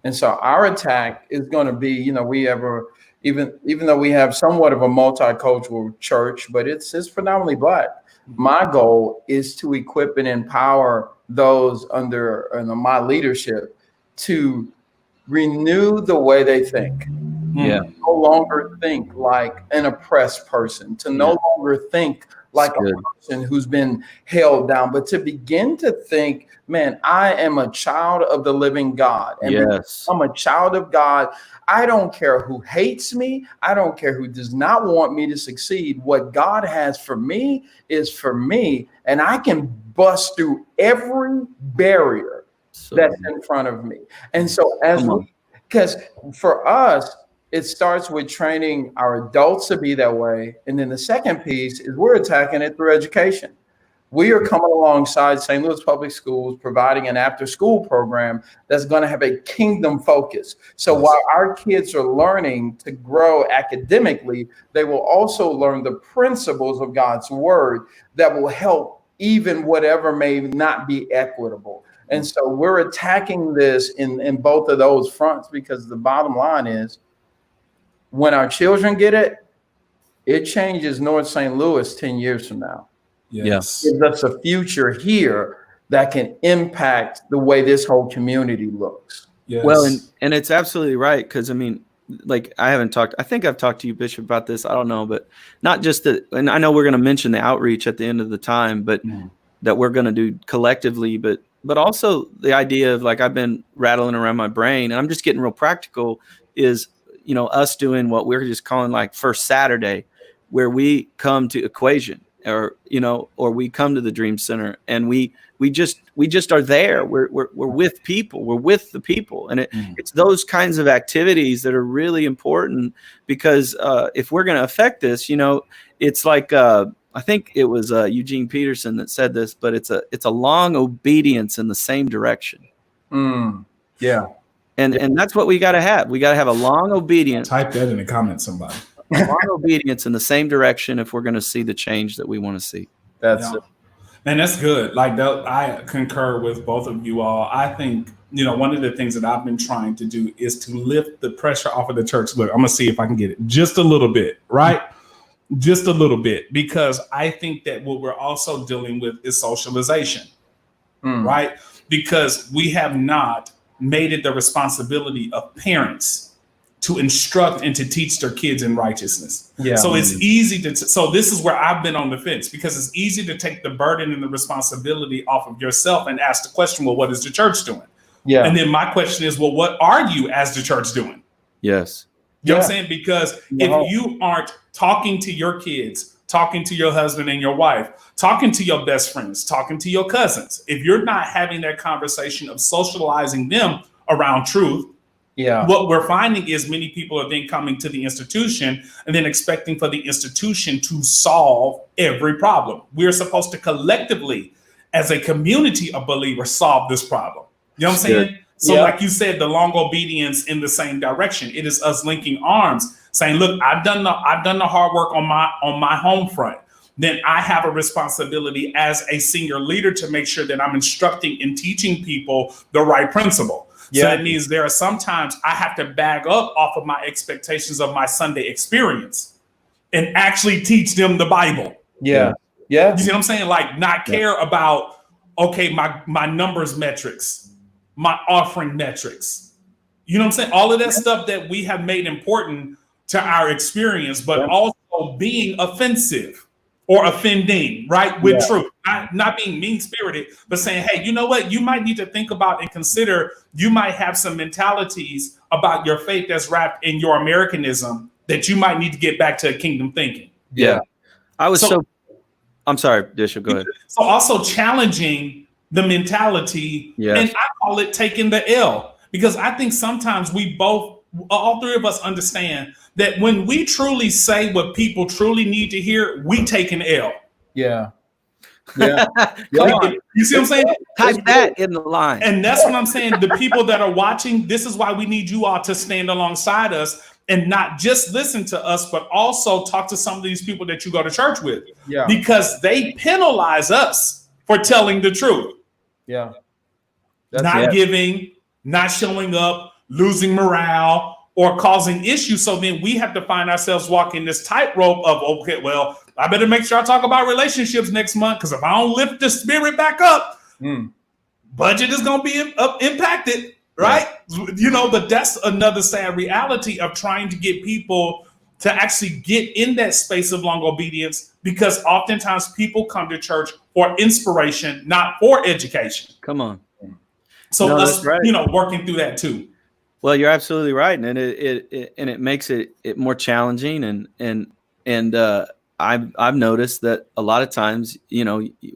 And so our attack is going to be, even though we have somewhat of a multicultural church, but it's predominantly Black. My goal is to equip and empower those under my leadership to renew the way they think. Yeah. No longer think like an oppressed person, to no longer think like a person who's been held down, but to begin to think, man, I am a child of the living God. And because I'm a child of God, I don't care who hates me. I don't care who does not want me to succeed. What God has for me is for me. And I can bust through every barrier that's in front of me. And so because for us, it starts with training our adults to be that way. And then the second piece is we're attacking it through education. We are coming alongside St. Louis Public Schools, providing an after-school program that's going to have a kingdom focus. So while our kids are learning to grow academically, they will also learn the principles of God's word that will help even whatever may not be equitable. And so we're attacking this in both of those fronts, because the bottom line is, when our children get it, it changes North St. Louis 10 years from now. Yes. It gives us a future here that can impact the way this whole community looks. Yes. Well, and it's absolutely right. Because, I mean, like, I think I've talked to you, Bishop, about this. I don't know, but not just that. And I know we're going to mention the outreach at the end of the time, but that we're going to do collectively, but also the idea of, like, I've been rattling around my brain and I'm just getting real practical is, us doing what we're just calling like First Saturday, where we come to Equation or we come to the Dream Center and we just are there. We're with people. We're with the people. And it's those kinds of activities that are really important, because if we're going to affect this, it's like, I think it was Eugene Peterson that said this, but it's a long obedience in the same direction. Yeah. And that's what we got to have. We got to have a long obedience. Type that in the comments, somebody. Long obedience in the same direction if we're going to see the change that we want to see. That's it. And that's good. Like, I concur with both of you all. I think, one of the things that I've been trying to do is to lift the pressure off of the church. Look, I'm going to see if I can get it just a little bit, right? Just a little bit, because I think that what we're also dealing with is socialization, right? Because we have not made it the responsibility of parents to instruct and to teach their kids in righteousness. Yeah. So it's easy so this is where I've been on the fence, because it's easy to take the burden and the responsibility off of yourself and ask the question, well, what is the church doing? Yeah. And then my question is, well, what are you as the church doing? Yes. You know what I'm saying? Because if you aren't talking to your kids, talking to your husband and your wife, talking to your best friends, talking to your cousins, if you're not having that conversation of socializing them around truth, what we're finding is many people are then coming to the institution and then expecting for the institution to solve every problem. We're supposed to collectively, as a community of believers, solve this problem. You know what I'm saying? So like you said, the long obedience in the same direction. It is us linking arms, saying, look, I've done the hard work on my home front. Then I have a responsibility as a senior leader to make sure that I'm instructing and teaching people the right principle. So that means there are sometimes I have to bag up off of my expectations of my Sunday experience and actually teach them the Bible. Yeah. You see what I'm saying? Like, not care about, okay, my numbers metrics, my offering metrics. You know what I'm saying? All of that stuff that we have made important to our experience, but also being offensive or offending, right? With truth, not being mean-spirited, but saying, hey, you know what? You might need to think about and consider, you might have some mentalities about your faith that's wrapped in your Americanism that you might need to get back to kingdom thinking. Yeah. I'm sorry, Bishop, go ahead. So also challenging the mentality, and I call it taking the L, because I think sometimes all three of us understand that when we truly say what people truly need to hear, we take an L. Yeah. You see what I'm saying? Type that in the line. And that's what I'm saying. The people that are watching, this is why we need you all to stand alongside us and not just listen to us, but also talk to some of these people that you go to church with. Yeah. Because they penalize us for telling the truth. Yeah. Not giving, not showing up, losing morale, or causing issues. So then we have to find ourselves walking this tightrope of, okay, well, I better make sure I talk about relationships next month, because if I don't lift the spirit back up, budget is going to be impacted, right? Yeah. But that's another sad reality of trying to get people to actually get in that space of long obedience, because oftentimes people come to church for inspiration, not for education. Come on. So us, working through that too. Well, you're absolutely right, and it makes it more challenging, and I've noticed that a lot of times,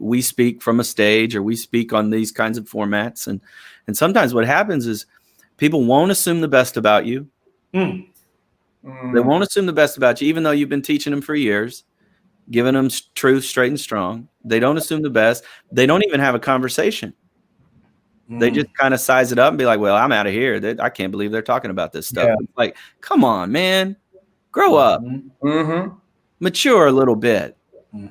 we speak from a stage or we speak on these kinds of formats, and sometimes what happens is people won't assume the best about you. They won't assume the best about you, even though you've been teaching them for years, giving them truth straight and strong. They don't assume the best. They don't even have a conversation. They just kind of size it up and be like, well, I'm out of here. I can't believe they're talking about this stuff. Yeah. Like, come on, man, grow up, mature a little bit.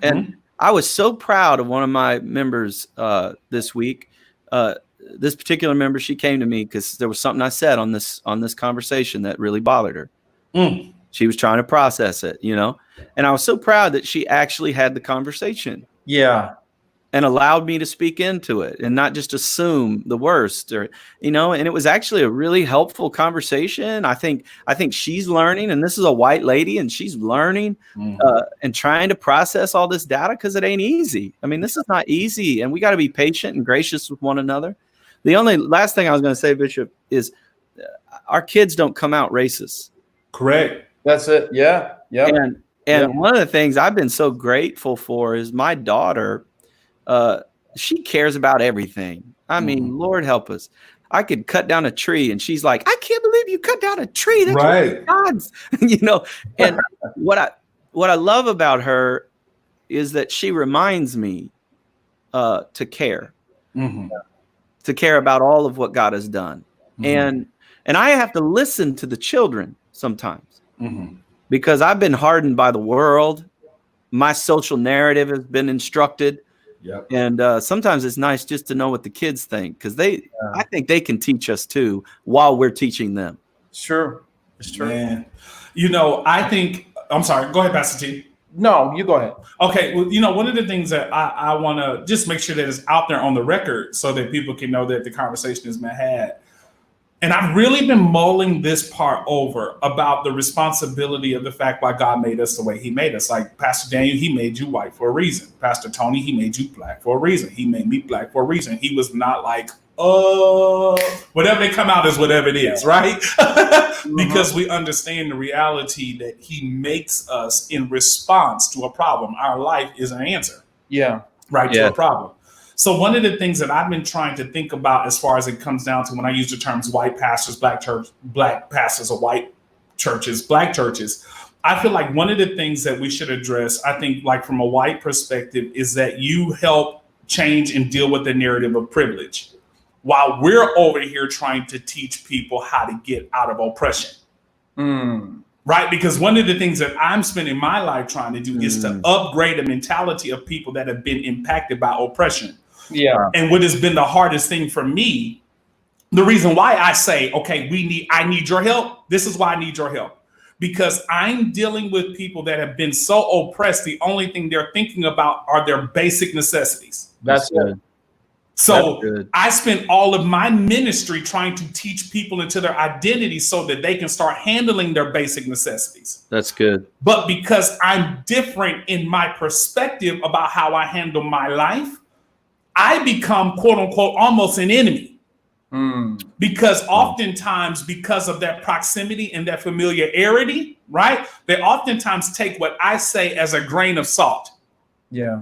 And I was so proud of one of my members this week. This particular member, she came to me because there was something I said on this conversation that really bothered her. She was trying to process it, and I was so proud that she actually had the conversation. Yeah. And allowed me to speak into it and not just assume the worst, and it was actually a really helpful conversation. I think she's learning, and this is a white lady, and she's learning and trying to process all this data, because it ain't easy. I mean, this is not easy, and we got to be patient and gracious with one another. The only last thing I was going to say, Bishop, is our kids don't come out racist. Correct. That's it. Yeah. Yeah. And one of the things I've been so grateful for is my daughter. She cares about everything. I mean, Lord help us. I could cut down a tree and she's like, I can't believe you cut down a tree. That's right. God's, and what I love about her is that she reminds me to care, to care about all of what God has done. And I have to listen to the children sometimes because I've been hardened by the world. My social narrative has been instructed. Yep. And sometimes it's nice just to know what the kids think, because I think they can teach us too while we're teaching them. Sure. It's true. Man. I think, I'm sorry, go ahead, Pastor T. No, you go ahead. Okay. Well, one of the things that I want to just make sure that is out there on the record so that people can know that the conversation has been had. And I've really been mulling this part over about the responsibility of the fact why God made us the way he made us. Like Pastor Daniel, he made you white for a reason. Pastor Tony, he made you black for a reason. He made me black for a reason. He was not like, whatever they come out is whatever it is, right? Because we understand the reality that he makes us in response to a problem. Our life is an answer. Yeah. Right, to a problem. So one of the things that I've been trying to think about as far as it comes down to when I use the terms white pastors, black pastors, or white churches, black churches, I feel like one of the things that we should address, I think, like from a white perspective, is that you help change and deal with the narrative of privilege while we're over here trying to teach people how to get out of oppression. Right? Because one of the things that I'm spending my life trying to do is to upgrade the mentality of people that have been impacted by oppression. Yeah. And what has been the hardest thing for me, the reason why I say, okay, I need your help. This is why I need your help. Because I'm dealing with people that have been so oppressed. The only thing they're thinking about are their basic necessities. That's good. So I spent all of my ministry trying to teach people into their identity so that they can start handling their basic necessities. That's good. But because I'm different in my perspective about how I handle my life, I become, quote unquote, almost an enemy. Because oftentimes, because of that proximity and that familiarity, right? They oftentimes take what I say as a grain of salt. Yeah.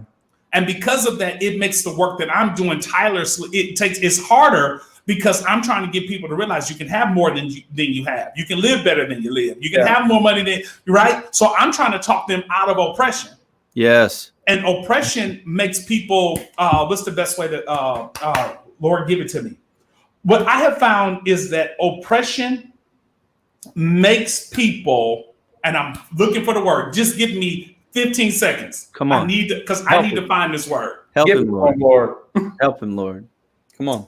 And because of that, it makes the work that I'm doing tirelessly. It's harder because I'm trying to get people to realize you can have more than you have. You can live better than you live. You can have more money than, right? So I'm trying to talk them out of oppression. Yes. And oppression makes people, what's the best way to, Lord, give it to me. What I have found is that oppression makes people, and I'm looking for the word, just give me 15 seconds. Come on. I need to find this word. Help Give him, it Lord. on, Lord. Help him, Lord. Come on.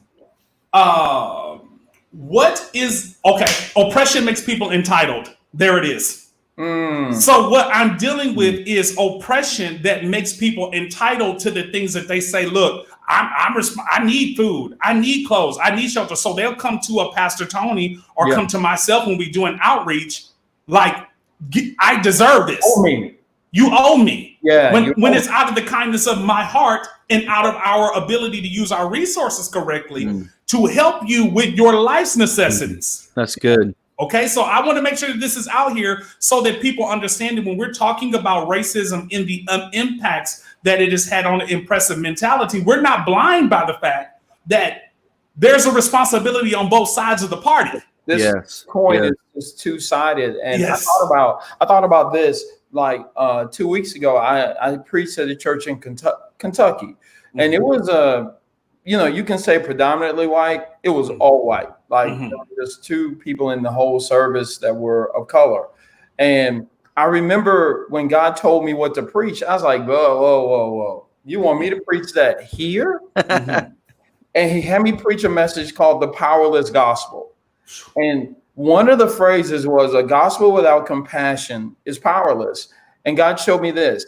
What is, okay, oppression makes people entitled. There it is. So what I'm dealing with is oppression that makes people entitled to the things that they say, look, I need food, I need clothes, I need shelter. So they'll come to a Pastor Tony or come to myself when we do an outreach, like, I deserve this. Owe me. You owe me. Yeah. When it's out of the kindness of my heart and out of our ability to use our resources correctly to help you with your life's necessities. That's good. Okay, so I want to make sure that this is out here so that people understand that when we're talking about racism in the impacts that it has had on the impressive mentality, we're not blind by the fact that there's a responsibility on both sides of the party. This coin is two-sided. And I thought about this like 2 weeks ago. I preached at a church in Kentucky, and it was you can say predominantly white. It was all white. Like there's two people in the whole service that were of color. And I remember when God told me what to preach, I was like, whoa. You want me to preach that here? And he had me preach a message called the Powerless Gospel. And one of the phrases was, a gospel without compassion is powerless. And God showed me this.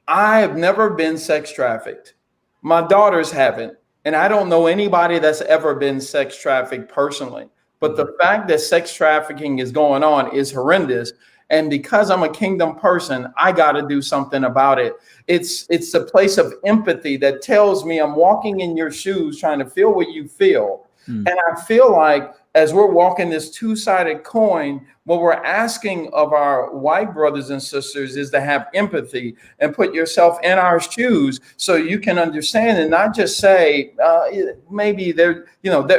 I have never been sex trafficked. My daughters haven't. And I don't know anybody that's ever been sex trafficked personally. But the fact that sex trafficking is going on is horrendous. And because I'm a kingdom person, I got to do something about it. It's a place of empathy that tells me I'm walking in your shoes, trying to feel what you feel. And I feel like as we're walking this two-sided coin, what we're asking of our white brothers and sisters is to have empathy and put yourself in our shoes so you can understand and not just say, maybe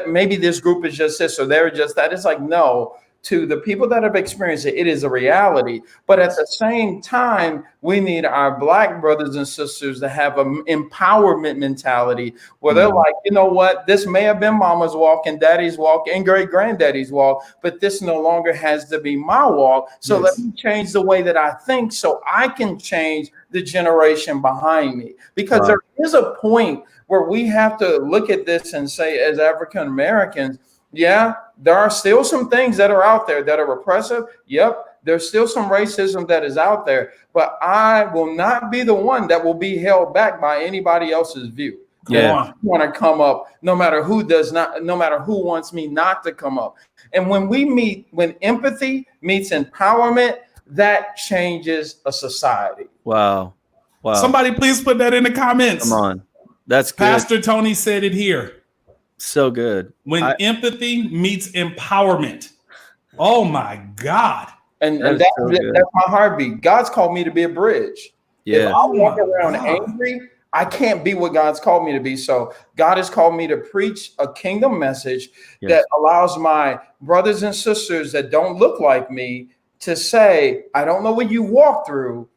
maybe this group is just this or they're just that. It's like, no. To the people that have experienced it, it is a reality. But at the same time, we need our Black brothers and sisters to have an empowerment mentality where they're like, you know what? This may have been mama's walk and daddy's walk and great granddaddy's walk, but this no longer has to be my walk. So let me change the way that I think so I can change the generation behind me. Because there is a point where we have to look at this and say, as African Americans, yeah, there are still some things that are out there that are repressive. Yep, there's still some racism that is out there, but I will not be the one that will be held back by anybody else's view. I want to come up no matter who does not, no matter who wants me not to come up. And when empathy meets empowerment, that changes a society. Wow. Somebody please put that in the comments. Come on. That's good. Pastor Tony said it here. So good. When empathy meets empowerment. Oh my God. And that's my heartbeat. God's called me to be a bridge. Yeah. If I walk around angry, I can't be what God's called me to be. So God has called me to preach a kingdom message that allows my brothers and sisters that don't look like me to say, I don't know what you walk through,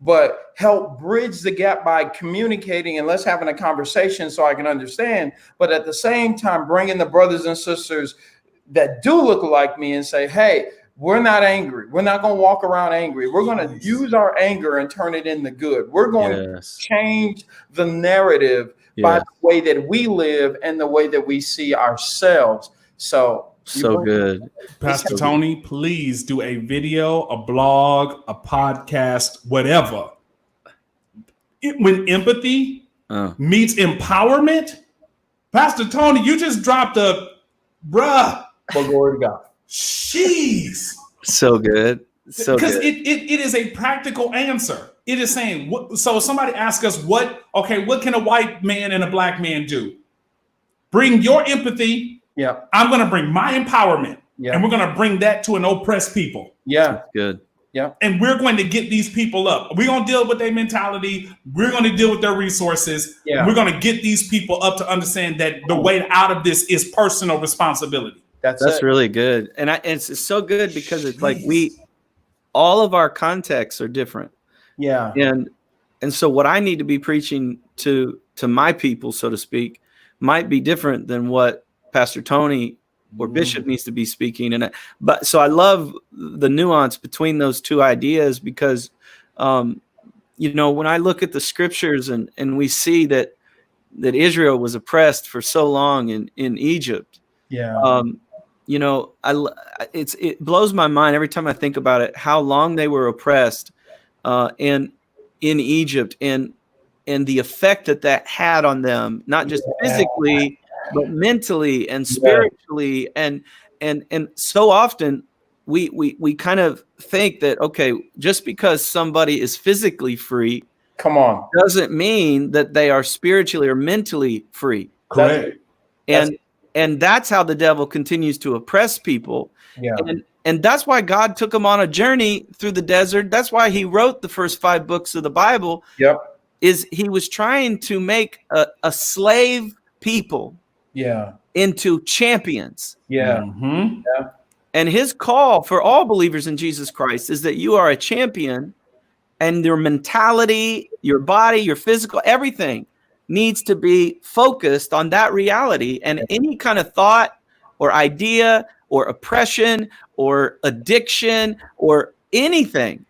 but help bridge the gap by communicating and let's having a conversation so I can understand. But at the same time, bringing the brothers and sisters that do look like me and say, hey, we're not angry. We're not going to walk around angry. We're going to use our anger and turn it into good. We're going to change the narrative by the way that we live and the way that we see ourselves. So good. Pastor Tony, please do a video, a blog, a podcast, whatever. When empathy meets empowerment, Pastor Tony, you just dropped a bruh. Well, glory to God. Jeez. So good. So because good. it is a practical answer. It is saying, so somebody asks us what can a white man and a black man do? Bring your empathy. Yeah, I'm going to bring my empowerment, and we're going to bring that to an oppressed people. Yeah, that's good. Yeah, and we're going to get these people up. We're going to deal with their mentality. We're going to deal with their resources. Yeah, we're going to get these people up to understand that the way out of this is personal responsibility. That's really good, and it's so good because it's like all of our contexts are different. Yeah, and so what I need to be preaching to my people, so to speak, might be different than what Pastor Tony or bishop needs to be speaking. But so I love the nuance between those two ideas because, when I look at the scriptures and we see that Israel was oppressed for so long in Egypt. Yeah. It blows my mind every time I think about it, how long they were oppressed and in Egypt and the effect that had on them, not just physically, but mentally and spiritually. And so often we kind of think that, okay, just because somebody is physically free, come on, doesn't mean that they are spiritually or mentally free. Correct. And that's how the devil continues to oppress people. Yeah. And that's why God took them on a journey through the desert. That's why he wrote the first 5 books of the Bible. Yep. Is he was trying to make a slave people into champions. Yeah. Mm-hmm. Yeah. And his call for all believers in Jesus Christ is that you are a champion, and your mentality, your body, your physical, everything needs to be focused on that reality. And any kind of thought or idea or oppression or addiction or anything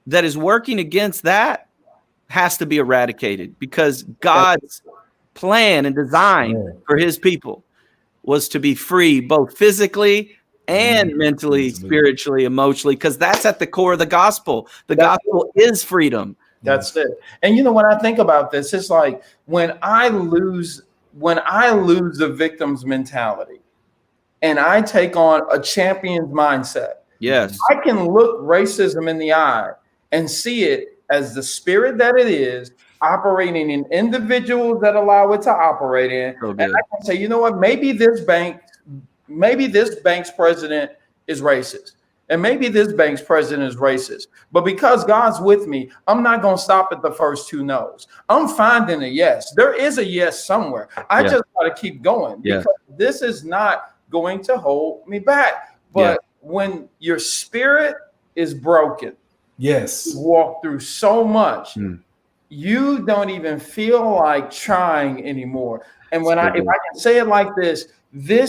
that is working against that has to be eradicated, because God's plan and design for his people was to be free, both physically and mentally, spiritually, emotionally, because that's at the core of the gospel. The gospel is freedom. That's it. And when I think about this, it's like when I lose the victim's mentality and I take on a champion's mindset. Yes. I can look racism in the eye and see it as the spirit that it is, operating in individuals that allow it to operate in. So and I can say, you know what, maybe this bank's president is racist. And maybe this bank's president is racist. But because God's with me, I'm not going to stop at the first 2 no's. I'm finding a yes. There is a yes somewhere. I just got to keep going because this is not going to hold me back. But when your spirit is broken, you walk through so much, you don't even feel like trying anymore. And if I can say it like this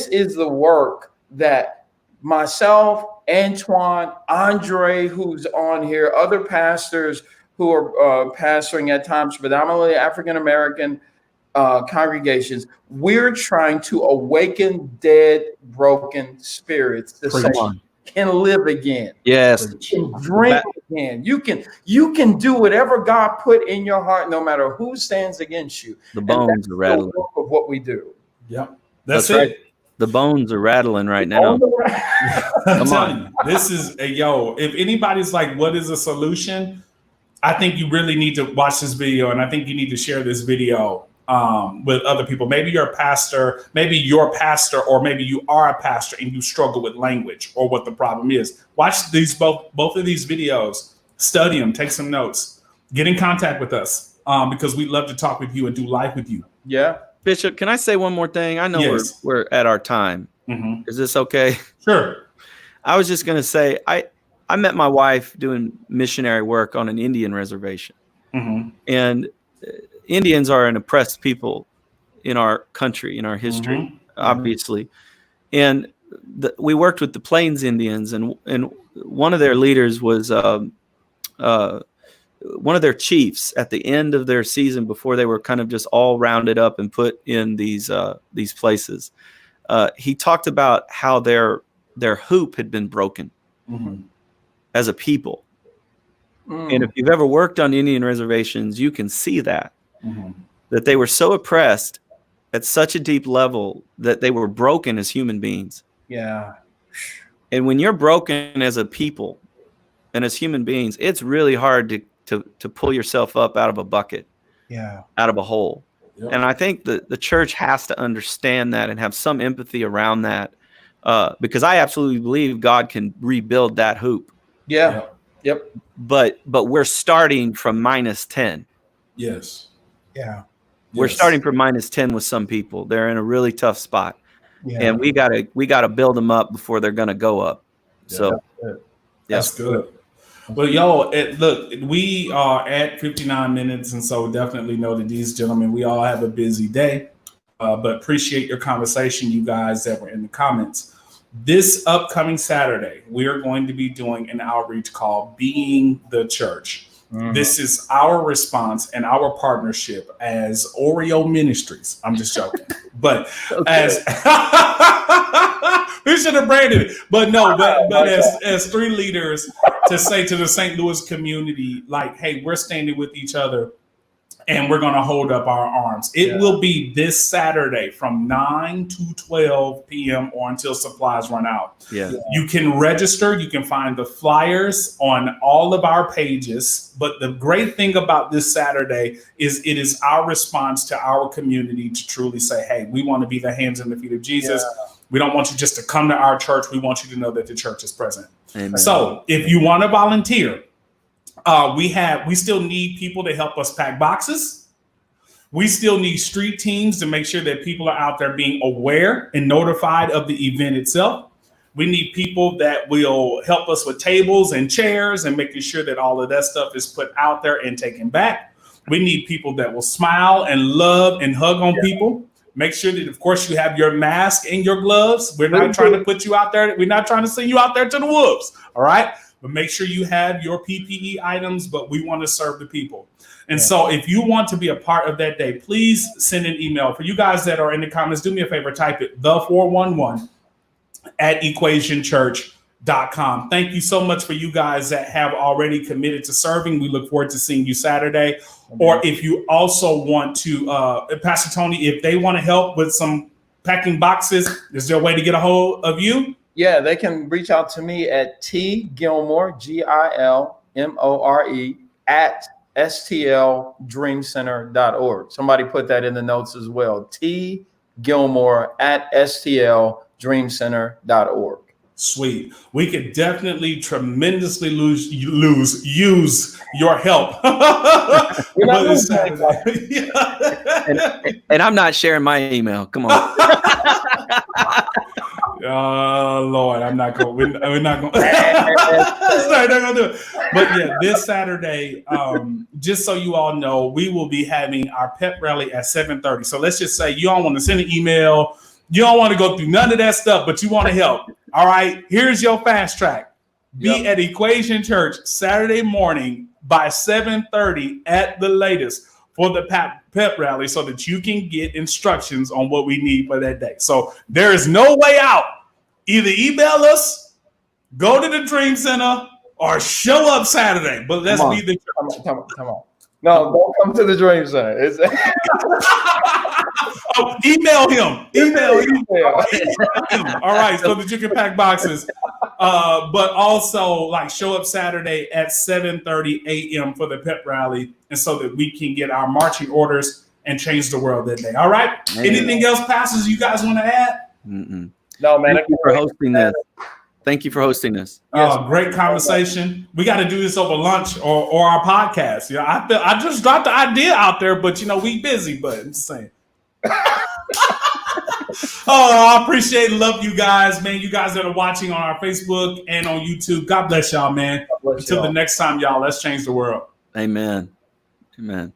is the work that myself, Antwain, Andre, who's on here, other pastors who are pastoring at times, predominantly African-American congregations, we're trying to awaken dead, broken spirits to say, can live again. Yes. You can drink again. You can do whatever God put in your heart, no matter who stands against you. The bones are rattling. The work of what we do. Yep. That's right. it. The bones are rattling right now. I'm telling you, this is if anybody's like, what is a solution? I think you really need to watch this video, and I think you need to share this video with other people. Maybe you're a pastor, maybe you're a pastor, or maybe you are a pastor and you struggle with language or what the problem is. Watch these both of these videos, study them, take some notes, get in contact with us because we'd love to talk with you and do life with you. Yeah. Bishop, can I say one more thing? I know we're at our time. Mm-hmm. Is this okay? Sure. I was just going to say, I met my wife doing missionary work on an Indian reservation. Mm-hmm. And Indians are an oppressed people in our country, in our history, obviously. And we worked with the Plains Indians, and one of their leaders was one of their chiefs at the end of their season, before they were kind of just all rounded up and put in these places. He talked about how their hoop had been broken as a people. And if you've ever worked on Indian reservations, you can see that they were so oppressed at such a deep level that they were broken as human beings. Yeah. And when you're broken as a people and as human beings, it's really hard to pull yourself up out of a bucket, out of a hole. Yep. And I think the church has to understand that and have some empathy around that, because I absolutely believe God can rebuild that hoop. Yeah. Yep. But we're starting from -10. Yes. Yeah. We're starting from -10 with some people. They're in a really tough spot. Yeah. And we gotta build them up before they're gonna go up. So that's good. Well, look, we are at 59 minutes, and so definitely know that these gentlemen, we all have a busy day, but appreciate your conversation, you guys that were in the comments. This upcoming Saturday, we are going to be doing an outreach called Being the Church. This is our response and our partnership as Oreo Ministries. I'm just joking. But as we should have branded it. But no, but as three leaders to say to the St. Louis community, like, hey, we're standing with each other and we're going to hold up our arms. It will be this Saturday from 9 to 12 p.m. or until supplies run out. You can register. You can find the flyers on all of our pages. But the great thing about this Saturday is it is our response to our community to truly say, hey, we want to be the hands and the feet of Jesus. We don't want you just to come to our church. We want you to know that the church is present. Amen. So if you want to volunteer, we still need people to help us pack boxes. We still need street teams to make sure that people are out there being aware and notified of the event itself. We need people that will help us with tables and chairs and making sure that all of that stuff is put out there and taken back. We need people that will smile and love and hug on people. Make sure that, of course, you have your mask and your gloves. We're not trying to put you out there. We're not trying to send you out there to the wolves. All right. But make sure you have your PPE items, but we want to serve the people. And so if you want to be a part of that day, please send an email. For you guys that are in the comments, do me a favor, type it the411@equationchurch.com. Thank you so much for you guys that have already committed to serving. We look forward to seeing you Saturday. Or if you also want to, Pastor Tony, if they want to help with some packing boxes, is there a way to get a hold of you? Yeah, they can reach out to me at Gilmore, Gilmore, at stldreamcenter.org. Somebody put that in the notes as well. Gilmore at stldreamcenter.org. Sweet. We could definitely tremendously use your help. And I'm not sharing my email. Come on. Oh Lord, I'm not going. We're not going. Sorry, not going to do it. But yeah, this Saturday, just so you all know, we will be having our pep rally at 7:30. So let's just say you don't want to send an email, you don't want to go through none of that stuff, but you want to help. All right, here's your fast track. Be at Equation Church Saturday morning by 7:30 at the latest for the pep rally so that you can get instructions on what we need for that day. So there is no way out. Either email us, go to the Dream Center, or show up Saturday. But let's be the church. Come on. No, don't come to the Dream Center. Email him. All right, so that you can pack boxes. But also, like, show up Saturday at 7:30 a.m. for the pep rally, and so that we can get our marching orders and change the world that day. All right. Anything else, pastors, you guys want to add? Mm-mm. No, man. Thank you for hosting this. Thank you for hosting this. Great conversation. We got to do this over lunch or our podcast. You know, I just dropped the idea out there, but we busy. But I'm just saying. I appreciate and love you guys, man. You guys that are watching on our Facebook and on YouTube. God bless y'all, man. Until the next time, y'all. Let's change the world. Amen. Amen.